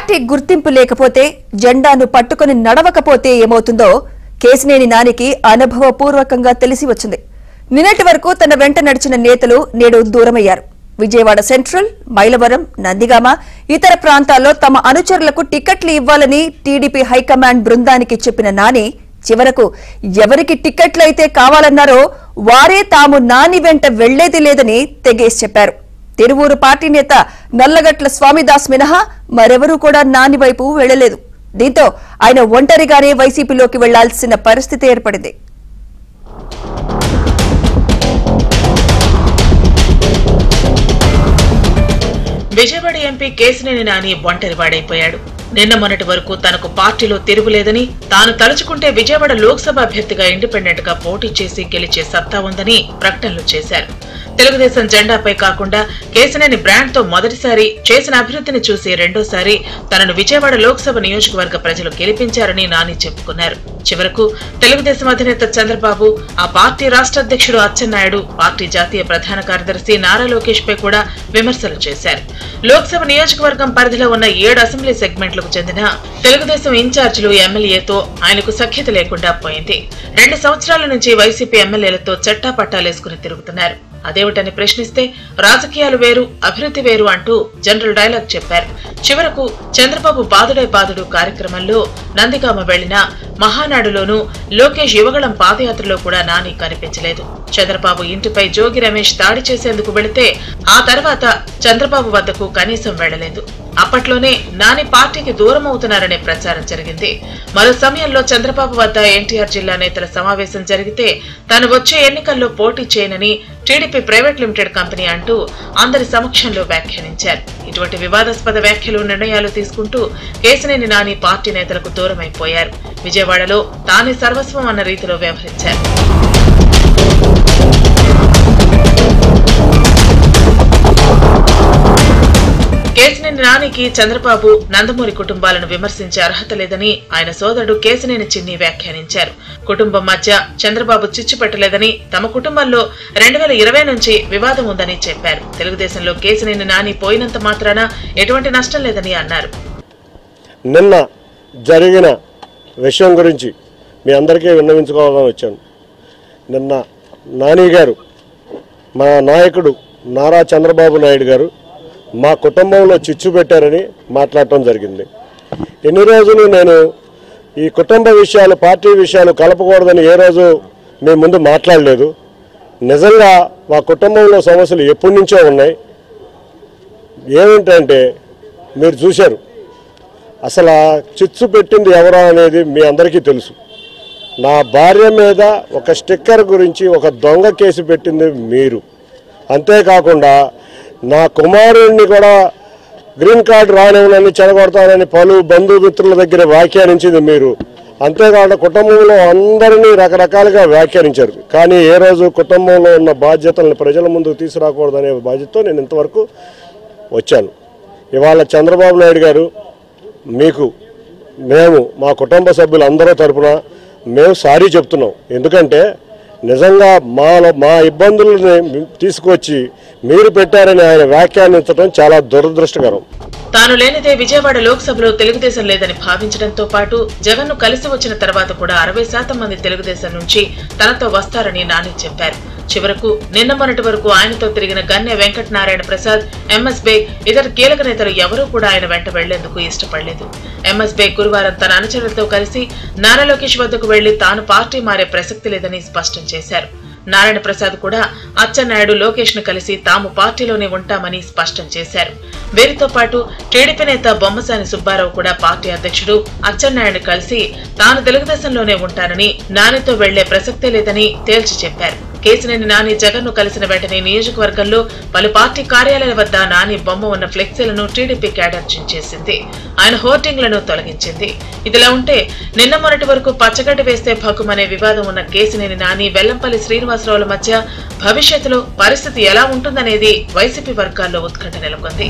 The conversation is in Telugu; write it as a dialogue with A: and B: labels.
A: పార్టీ గుర్తింపు లేకపోతే జెండాను పట్టుకుని నడవకపోతే ఏమవుతుందో కేశినేని నానికి అనుభవపూర్వకంగా తెలిసి వచ్చింది. నిన్నటి వరకు తన వెంట నడిచిన నేతలు నేడు దూరమయ్యారు. విజయవాడ సెంట్రల్, మైలవరం, నందిగామ, ఇతర ప్రాంతాల్లో తమ అనుచరులకు టికెట్లు ఇవ్వాలని టీడీపీ హైకమాండ్ బృందానికి చెప్పిన నాని చివరకు ఎవరికి టికెట్లయితే కావాలన్నారో వారే తాము నాని వెంట వెళ్లేది లేదని తెగేసి చెప్పారు. తిరువూరు పార్టీ నేత నల్లగట్ల స్వామిదాస్ మినహా మరెవరూ కూడా నాని వైపు వెళ్లలేదు. దీంతో ఆయన ఒంటరిగానే వైసీపీలోకి వెళ్లాల్సిన పరిస్థితి ఏర్పడింది.
B: విజయవాడ ఎంపీ కేశినేని నాని ఒంటరివాడైపోయాడు. నిన్న మొన్నటి వరకు తనకు పార్టీలో తిరుగులేదని, తాను తలుచుకుంటే విజయవాడ లోక్సభ అభ్యర్థిగా ఇండిపెండెంట్ గా పోటీ చేసి గెలిచే సత్తా ఉందని ప్రకటనలు చేశారు. తెలుగుదేశం జెండాపై కాకుండా కేశినేని బ్రాండ్ తో మొదటిసారి చేసిన అభివృద్ధిని చూసి రెండోసారి తనను విజయవాడ లోక్సభ నియోజకవర్గ ప్రజలు గెలిపించారని నాని చెప్పుకున్నారు. చివరకు తెలుగుదేశం అధినేత చంద్రబాబు, ఆ పార్టీ రాష్ట్ర అధ్యక్షుడు అచ్చెన్నాయుడు, పార్టీ జాతీయ ప్రధాన కార్యదర్శి నారా లోకేష్ పై కూడా విమర్శలు చేశారు. లోక్సభ నియోజకవర్గం పరిధిలో ఉన్న 7 అసెంబ్లీ సెగ్మెంట్లకు చెందిన తెలుగుదేశం ఇన్ఛార్జీలు, ఎమ్మెల్యేతో ఆయనకు సఖ్యత లేకుండా పోయింది. 2 సంవత్సరాల నుంచి వైసీపీ ఎమ్మెల్యేలతో చట్టాపట్టాలేసుకుని తిరుగుతున్నారు. అదేమిటని ప్రశ్నిస్తే రాజకీయాలు వేరు, అభివృద్ధి వేరు అంటూ జనరల్ డైలాగ్ చెప్పారు. చివరకు చంద్రబాబు బాదుడే బాదుడు కార్యక్రమంలో నందిగామ వెళ్లిన మహానాడులోనూ లోకేష్ యువగళం పాదయాత్రలో కూడా నాని కనిపించలేదు. చంద్రబాబు ఇంటిపై జోగి రమేష్ దాడి చేసేందుకు వెళితే ఆ తర్వాత చంద్రబాబు వద్దకు కనీసం వెళ్లలేదు. అప్పట్లోనే నాని పార్టీకి దూరం అవుతున్నారనే ప్రచారం జరిగింది. మరో సమయంలో చంద్రబాబు వద్ద ఎన్టీఆర్ జిల్లా నేతల సమావేశం జరిగితే తాను వచ్చే ఎన్నికల్లో పోటీ చేయనని టీడీపీ ప్రైవేట్ లిమిటెడ్ కంపెనీ అంటూ అందరి సమక్షంలో వ్యాఖ్యానించారు. ఇటువంటి వివాదాస్పద వ్యాఖ్యలు, నిర్ణయాలు తీసుకుంటూ కేశినేని నాని పార్టీ నేతలకు దూరమైపోయారు. విజయవాడలో తానే సర్వస్వం అన్న రీతిలో వ్యవహరించారు. కేశినేని నానికి చంద్రబాబు, నందమూరి కుటుంబాలను విమర్శించే అర్హత లేదని ఆయన సోదరుడు కేశినేని చిన్ని వ్యాఖ్యానించారు. కుటుంబం మధ్య చంద్రబాబు చిచ్చు పెట్టలేదని, తమ కుటుంబంలో 2020 నుంచి వివాదం ఉందని చెప్పారు. తెలుగుదేశంలో కేశినేని నాని పోయినంత మాత్రాన ఎటువంటి నష్టం లేదని అన్నారు.
C: నిన్న జరిగిన విషయం గురించి మీ అందరికీ విన్నవించుకోవాలని వచ్చాను. నిన్న నాని గారు, మా నాయకుడు నారా చంద్రబాబు నాయుడు గారు మా కుటుంబంలో చిచ్చు పెట్టారని మాట్లాడటం జరిగింది. ఎన్ని రోజులు నేను ఈ కుటుంబ విషయాలు, పార్టీ విషయాలు కలపకూడదని ఏ రోజు మేము ముందు మాట్లాడలేదు. నిజంగా మా కుటుంబంలో సమస్యలు ఎప్పటి నుంచో ఉన్నాయి. ఏమిటంటే మీరు చూశారు, అసలు చిచ్చు పెట్టింది ఎవరో అనేది మీ అందరికీ తెలుసు. నా భార్య మీద ఒక స్టిక్కర్ గురించి ఒక దొంగ కేసు పెట్టింది మీరు. అంతేకాకుండా నా కుమారుడిని కూడా గ్రీన్ కార్డు రానివ్వనని చెడగొడతానని పలు బంధుమిత్రుల దగ్గర వ్యాఖ్యానించింది మీరు. అంతేకాకుండా కుటుంబంలో అందరినీ రకరకాలుగా వ్యాఖ్యానించారు. కానీ ఏ రోజు కుటుంబంలో ఉన్న బాధ్యతలను ప్రజల ముందుకు తీసుకురాకూడదనే బాధ్యతతో నేను ఇంతవరకు వచ్చాను. ఇవాళ చంద్రబాబు నాయుడు గారు, మీకు మేము మా కుటుంబ సభ్యులందరూ తరపున మేము సారీ చెప్తున్నాం. ఎందుకంటే నిజంగా మా ఇబ్బందులని తీసుకొచ్చి మీరు పెట్టారని ఆయన వ్యాఖ్యానించడం చాలా దురదృష్టకరం.
B: తాను లేనిదే విజయవాడ లోక్సభలో తెలుగుదేశం లేదని భావించడంతో పాటు జగన్ ను కలిసి వచ్చిన తర్వాత కూడా 60% మంది తెలుగుదేశం నుంచి తనతో వస్తారని నాని చెప్పారు. చివరకు నిన్న మొన్నటి వరకు ఆయనతో తిరిగిన గన్నె వెంకటనారాయణ ప్రసాద్, ఎంఎస్ బేగ్, ఇతర కీలక నేతలు ఎవరూ కూడా ఆయన వెంట వెళ్లేందుకు ఇష్టపడలేదు. ఎంఎస్ బేగ్ గురువారం తన అనుచరులతో కలిసి నారా లోకేష్ వద్దకు వెళ్లి తాను పార్టీ మారే ప్రసక్తి లేదని స్పష్టం చేశారు. నారాయణ ప్రసాద్ కూడా అచ్చెన్నాయుడు, లోకేష్ ను కలిసి తాము పార్టీలోనే ఉంటామని స్పష్టం చేశారు. వీరితో పాటు టీడీపీ నేత బొమ్మసాని సుబ్బారావు కూడా పార్టీ అధ్యక్షుడు అచ్చెన్నాయుడు కలిసి తాను తెలుగుదేశంలోనే ఉంటానని, నానితో వెళ్లే ప్రసక్తే లేదని తేల్చి చెప్పారు. కేశినేని నాని జగన్ ను కలిసిన వెంటనే నియోజకవర్గంలో పలు పార్టీ కార్యాలయాల వద్ద నాని బొమ్మ ఉన్న ఫ్లెక్సీలను టీడీపీ క్యాడర్ చించేసింది. ఆయన హోర్డింగ్లను తొలగించింది. ఇదిలా ఉంటే నిన్న మొన్నటి వరకు పచ్చగడ్డి వేస్తే భగ్గుమనే వివాదం ఉన్న కేశినేని నాని, వెల్లంపల్లి శ్రీనివాసరావుల మధ్య భవిష్యత్తులో పరిస్థితి ఎలా ఉంటుందనేది వైసీపీ వర్గాల్లో ఉత్కంఠ నెలకొంది.